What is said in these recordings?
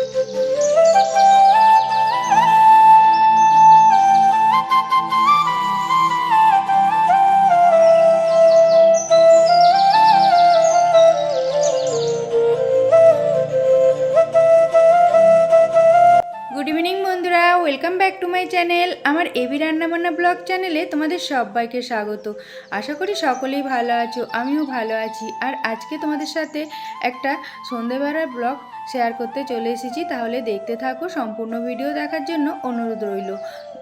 Good evening বন্ধুরা, welcome back to my channel. আমার AB রান্নাবান্না ব্লগ চ্যানেলে তোমাদের সবাইকে স্বাগত। আশা করি সকলেই ভালো আছো, আমিও ভালো আছি। আর আজকে তোমাদের সাথে একটা সন্ধেবেলার ব্লগ শেয়ার করতে চলে এসেছি, তাহলে দেখতে থাকো। সম্পূর্ণ ভিডিও দেখার জন্য অনুরোধ রইল।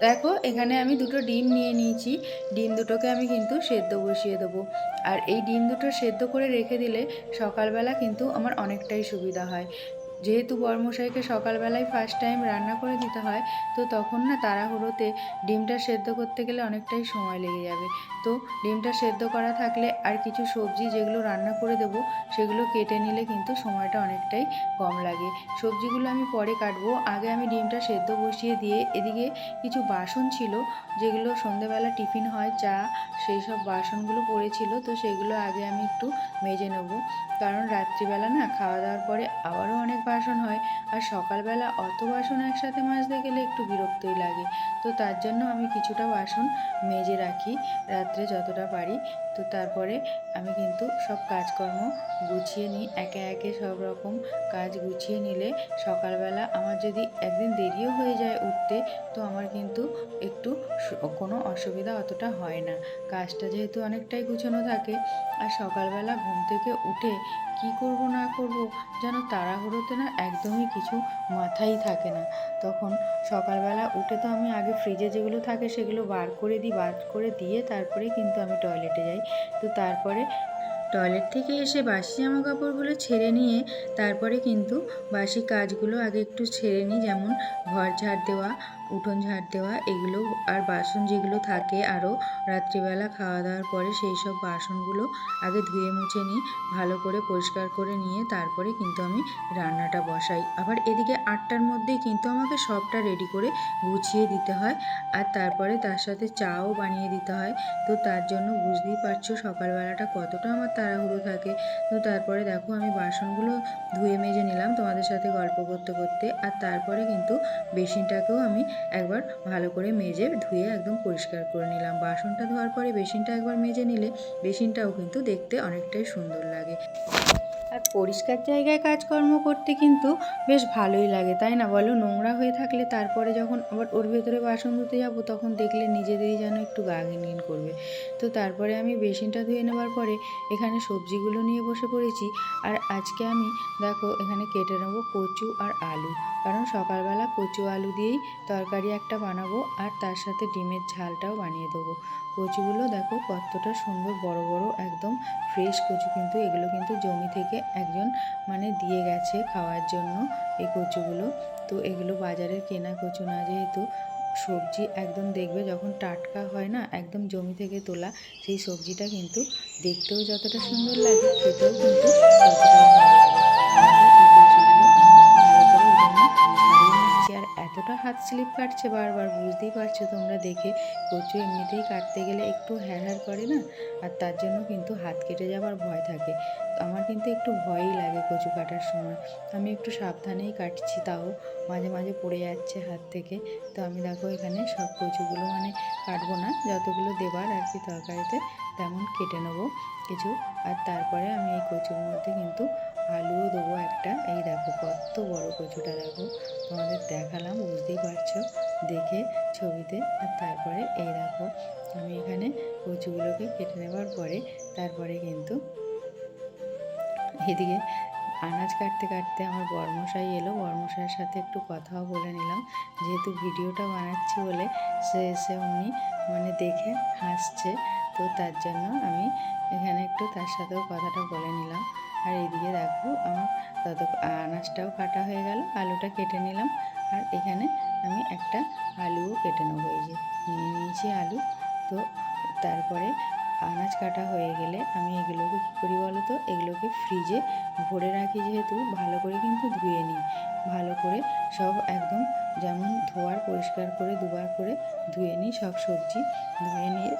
দেখো, এখানে আমি দুটো ডিম নিয়ে নিয়েছি। ডিম দুটোকে আমি কিন্তু সেদ্ধ বসিয়ে দেবো। আর এই ডিম দুটো সেদ্ধ করে রেখে দিলে সকালবেলা কিন্তু আমার অনেকটাই সুবিধা হয়। যেহেতু বরমশাইকে সকালবেলায় ফার্স্ট টাইম রান্না করে দিতে হয়, তো তখন না তাড়াহুড়োতে ডিমটা সেদ্ধ করতে গেলে অনেকটাই সময় লেগে যাবে। তো ডিমটা সেদ্ধ করা থাকলে আর কিছু সবজি যেগুলো রান্না করে দেবো সেগুলো কেটে নিলে কিন্তু সময়টা অনেকটাই কম লাগে। সবজিগুলো আমি পরে কাটবো, আগে আমি ডিমটা সেদ্ধ বসিয়ে দিয়ে এদিকে কিছু বাসন ছিল যেগুলো সন্ধেবেলা টিফিন হয়, চা, সেই সব বাসনগুলো পড়েছিল, তো সেগুলো আগে আমি একটু মেজে নেবো। কারণ রাত্রিবেলা না খাওয়া দাওয়ার পরে আবারও অনেক বাসন হয়, আর সকালবেলা অত বাসন একসাথে মাজতে গেলে একটু বিরক্তই লাগে। তো তার জন্য আমি কিছুটা বাসন মেজে রাখি রাত্রে যতটা পারি। তো তারপরে আমি কিন্তু সব কাজকর্ম গুছিয়ে নিই, একে একে সব রকম কাজ গুছিয়ে নিলে সকালবেলা আমার যদি একদিন দেরিও হয়ে যায় উঠতে, তো আমার কিন্তু একটু কোনো অসুবিধা অতটা হয় না। কাজটা যেহেতু অনেকটাই গুছানো থাকে, আর সকালবেলা ঘুম থেকে উঠে কি করব না করব যেন তাড়াহুড়োতে না একদমই কিছু মাথায় থাকে না। তখন সকালবেলা উঠে তো আমি আগে ফ্রিজে যেগুলো থাকে সেগুলো বার করে দিই, বার করে দিয়ে তারপরে কিন্তু আমি টয়লেটে যাই। তো তারপরে টয়লেট থেকে এসে বাসি জামা কাপড়গুলো ছেড়ে নিয়ে তারপরে কিন্তু বাসি কাজগুলো আগে একটু ছেড়ে নিই, যেমন ঘর ঝাড় দেওয়া, উঠোন ঝাড় দেওয়া, এগুলো। আর বাসন যেগুলো থাকে আরও রাত্রিবেলা খাওয়া দাওয়ার পরে সেই সব বাসনগুলো আগে ধুয়ে মুছে নিই, ভালো করে পরিষ্কার করে নিয়ে তারপরে কিন্তু আমি রান্নাটা বসাই। আবার এদিকে 8টার মধ্যেই কিন্তু আমাকে সবটা রেডি করে গুছিয়ে দিতে হয়, আর তারপরে তার সাথে চাও বানিয়ে দিতে হয়। তো তার জন্য বুঝতেই পারছো সকালবেলাটা কতটা আমার তাড়াহুড়ো থাকে। তো তারপরে দেখো আমি বাসনগুলো ধুয়ে মেজে নিলাম তোমাদের সাথে গল্প করতে করতে, আর তারপরে কিন্তু বেসিনটাকেও আমি একবার ভালো করে মেজে ধুয়ে একদম পরিষ্কার করে নিলাম। বাসনটা ধোয়ার পরে বেসিনটা একবার মেজে নিলে বেসিনটাও কিন্তু দেখতে অনেকটাই সুন্দর লাগে। আর পরিষ্কার জায়গায় কাজকর্ম করতে কিন্তু বেশ ভালোই লাগে, তাই না বলো? নোংরা হয়ে থাকলে তারপরে যখন আবার ওর ভেতরে বাসন ধুতে যাবো তখন দেখলে নিজেদেরই যেন একটু গা ঘিনঘিন করবে। তো তারপরে আমি বেসিনটা ধুয়ে নেওয়ার পরে এখানে সবজিগুলো নিয়ে বসে পড়েছি। আর আজকে আমি দেখো এখানে কেটে নেবো কচু আর আলু, কারণ সকালবেলা কচু আলু দিয়েই তরকারি একটা বানাবো, আর তার সাথে ডিমের ঝালটাও বানিয়ে দেবো। কচুগুলো দেখো কতটা সুন্দর বড় বড়, একদম ফ্রেশ কচু, কিন্তু এগুলো কিন্তু জমি থেকে একজন দিয়ে গেছে খাওয়ার জন্য এই কচুগুলো। তো এগুলো বাজারের কেনা কচু না, যেহেতু সবজি একদম দেখবে যখন টাটকা হয় না, একদম জমি থেকে তোলা, সেই সবজিটা কিন্তু দেখতেও যতটা সুন্দর লাগে খেতেও কিন্তু ততটাই ভালো লাগে। দেখো এই কচুগুলো আমি ভালো করে এই জন্য ছাড়িয়ে নিচ্ছি, আর এতটা হাত স্লিপ কাটছে বারবার, বুঝতেই পারছো তোমরা দেখে। কচু এমনিতেই কাটতে গেলে একটু হ্যাড় করে না, আর তার জন্য কিন্তু হাত কেটে যাওয়ার ভয় থাকে। আমার কিন্তু একটু ভয়ই লাগে কচু কাটার সময়। আমি একটু সাবধানেই কাটছি, তাও মাঝে মাঝে পড়ে যাচ্ছে হাত থেকে। তো আমি দেখো এখানে সব কচুগুলো কাটবো না, যতগুলো দেবার আর কি তরকারিতে তেমন কেটে নেবো কিছু। আর তারপরে আমি এই কচুর মধ্যে কিন্তু আলুও দেবো একটা। এই দেখো কত বড় কচুটা, দেখো তোমাদের দেখালাম, বুঝতেই পারছো দেখে ছবিতে। আর তারপরে এই দেখো আমি এখানে কচুগুলোকে কেটে নেবার পরে তারপরে কিন্তু এদিকে আনাজ কাটতে কাটতে আমার বরমশাই এলো, বরমশাইয়ের সাথে একটু কথাও বলে নিলাম, যেহেতু ভিডিওটা বানাচ্ছি বলে সে এসে উনি দেখে হাসছে। তো তার জন্য আমি এখানে একটু তার সাথেও কথাটা বলে নিলাম। আর এইদিকে দেখো আমার আনাজটাও কাটা হয়ে গেল, আলুটা কেটে নিলাম। আর এখানে আমি একটা আলুও কেটে নেবো, এই যে নিয়ে নিয়েছি আলু। তো তারপরে আনাজ কাটা হয়ে গেলে আমি এগুলোকে কী করি বলো তো, এগুলোকে ফ্রিজে ভরে রাখি, যেহেতু ভালো করে কিন্তু ধুয়ে নিই, ভালো করে সব একদম যেমন ধোয়ার পরিষ্কার করে দুবার করে ধুয়ে নিই সব সবজি। ধুয়ে নিয়ে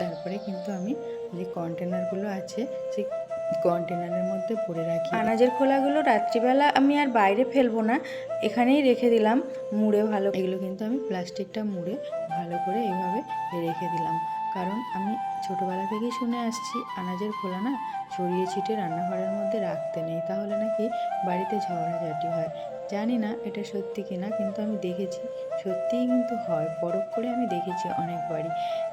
তারপরে কিন্তু আমি যে কন্টেনারগুলো আছে সেই কন্টেনারের মধ্যে ভরে রাখি। আনাজের খোলাগুলো রাত্রিবেলা আমি আর বাইরে ফেলবো না, এখানেই রেখে দিলাম মুড়ে ভালো। এগুলো কিন্তু আমি প্লাস্টিকটা মুড়ে ভালো করে এইভাবে রেখে দিলাম, কারণ আমি ছোটোবেলা থেকেই শুনে আসছি আনাজের খোলা না ছড়িয়ে ছিটে রান্নাঘরের মধ্যে রাখতে নেই, তাহলে নাকি বাড়িতে ঝগড়াঝাটি হয়। জানি না এটা সত্যি কিনা, কিন্তু আমি দেখেছি সত্যিই কিন্তু হয়, পরখ করে আমি দেখেছি অনেকবারই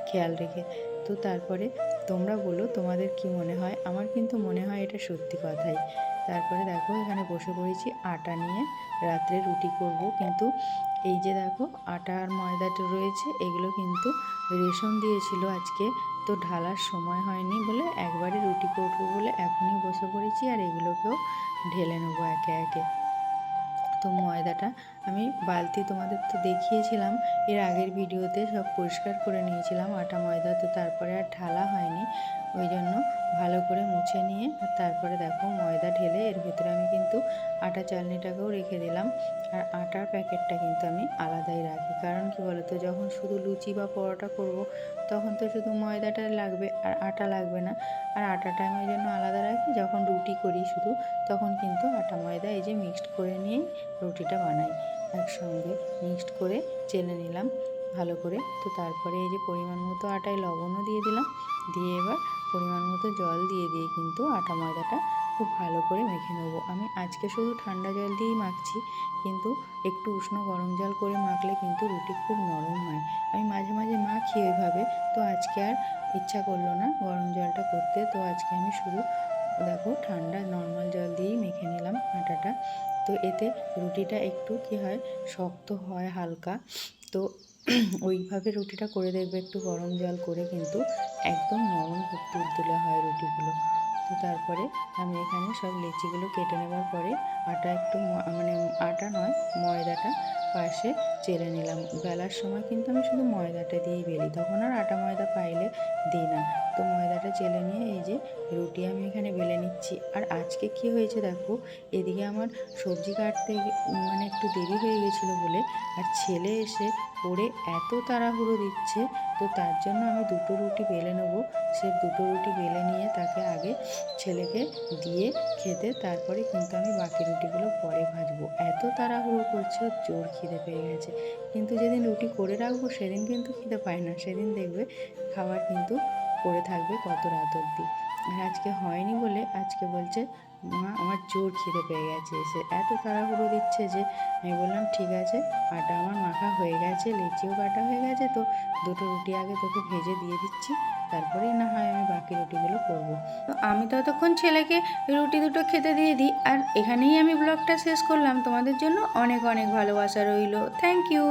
খেয়াল রেখে। তো তারপরে তোমরা বলো তোমাদের কি মনে হয়, আমার কিন্তু মনে হয় এটা সত্যি কথাই। তারপরে দেখো এখানে বসে পড়েছি আটা নিয়ে, রাত্রে রুটি করব। কিন্তু এই যে দেখো আটা আর ময়দাটা রয়েছে, এগুলো কিন্তু রেশন দিয়েছিল আজকে, তো ঢালার সময় হয়নি বলে একবারে রুটি করবো বলে এখনই বসে পড়েছি, আর এগুলোকেও ঢেলে নেবো একে একে। তো ময়দাটা আমি বালতি তোমাদের তো দেখিয়েছিলাম এর আগের ভিডিওতে, সব পরিষ্কার করে নিয়েছিলাম আটা ময়দা, তো তারপরে আর ঢালা হয়নি, ওই জন্য ভালো করে মুছে নিয়ে আর তারপরে দেখো ময়দা ঢেলে এর ভেতরে আমি কিন্তু আটা চালনিটাকেও রেখে দিলাম। আর আটার প্যাকেটটা কিন্তু আমি আলাদাই রাখি, কারণ কি বলতো যখন শুধু লুচি বা পরোটা করব তখন তো শুধু ময়দাটা লাগবে আর আটা লাগবে না, আর আটাটা আমি ওই জন্য আলাদা রাখি। যখন রুটি করি শুধু তখন কিন্তু আটা ময়দা এই যে মিক্সড করে নিয়ে রুটিটা বানাই, একসঙ্গে মিক্সড করে চেলে নিলাম ভালো করে। তো তারপরে এই যে পরিমাণ মতো আটায় লবণও দিয়ে দিলাম, দিয়ে এবার পরিমাণ মতো জল দিয়ে কিন্তু আটা ময়দাটা খুব ভালো করে মেখে নেবো। আমি আজকে শুধু ঠান্ডা জল দিয়েই মাখছি, কিন্তু একটু উষ্ণ গরম জল করে মাখলে কিন্তু রুটি খুব নরম হয়। আমি মাঝে মাঝে মাখি ওইভাবে, তো আজকে আর ইচ্ছা করলো না গরম জলটা করতে, তো আজকে আমি শুধু দেখো ঠান্ডা নর্মাল জল দিয়েই মেখে নিলাম আটাটা। তো এতে রুটিটা একটু কি হয় শক্ত হয় হালকা, তো ওইভাবে রুটিটা করে দেখবে একটু গরম জল করে, কিন্তু একদম নরম তুলতুলে হয় রুটিগুলো। তো তারপরে আমি এখানে সব লেচিগুলো কেটে নেবার পরে আটা একটু মানে আটা নয় ময়দাটা পাশে চেলে নিলাম। বেলার সময় কিন্তু আমি শুধু ময়দাটা দিয়েই বেলি, তখন আর আটা ময়দা পাইলে দিই না। তো ময়দাটা চেলে নিয়ে এই যে রুটি আমি এখানে বেলে নিচ্ছি। আর আজকে কি হয়েছে দেখো, এদিকে আমার সবজি কাটতে মানে একটু দেরি হয়ে গেছিলো বলে, আর ছেলে এসে পড়ে এত তাড়াহুড়ো দিচ্ছে, তো তার জন্য আমি দুটো রুটি বেলে নেবো। সে দুটো রুটি বেলে নিয়ে তাকে আগে ছেলেকে দিয়ে খেতে, তারপরে কিন্তু আমি বাকি রুটিগুলো পরে ভাজবো। এত তাড়াহুড়ো করছে, ওর জোর খিদে পেয়ে গেছে। কিন্তু যেদিন রুটি করে রাখবো সেদিন কিন্তু খিদে পায় না, সেদিন দেখবে খাবার কিন্তু পড়ে থাকবে কত রাত অবধি। আর আজকে হয়নি বলে আজকে বলছে মা আমার জোর খিদে পেয়ে গেছে, এসে এত তাড়াহুড়ো দিচ্ছে যে আমি বললাম ঠিক আছে, আটা আমার মাখা হয়ে গেছে, লেচিও কাটা হয়ে গেছে, তো দুটো রুটি আগে তোকে ভেজে দিয়ে দিচ্ছি, তারপরেই না হয় আমি বাকি রুটিগুলো করব। তো আমি ততক্ষণ ছেলেকে রুটি দুটো খেতে দিয়ে দিই, আর এখানেই আমি ব্লগটা শেষ করলাম। তোমাদের জন্য অনেক অনেক ভালোবাসা রইল, থ্যাংক ইউ।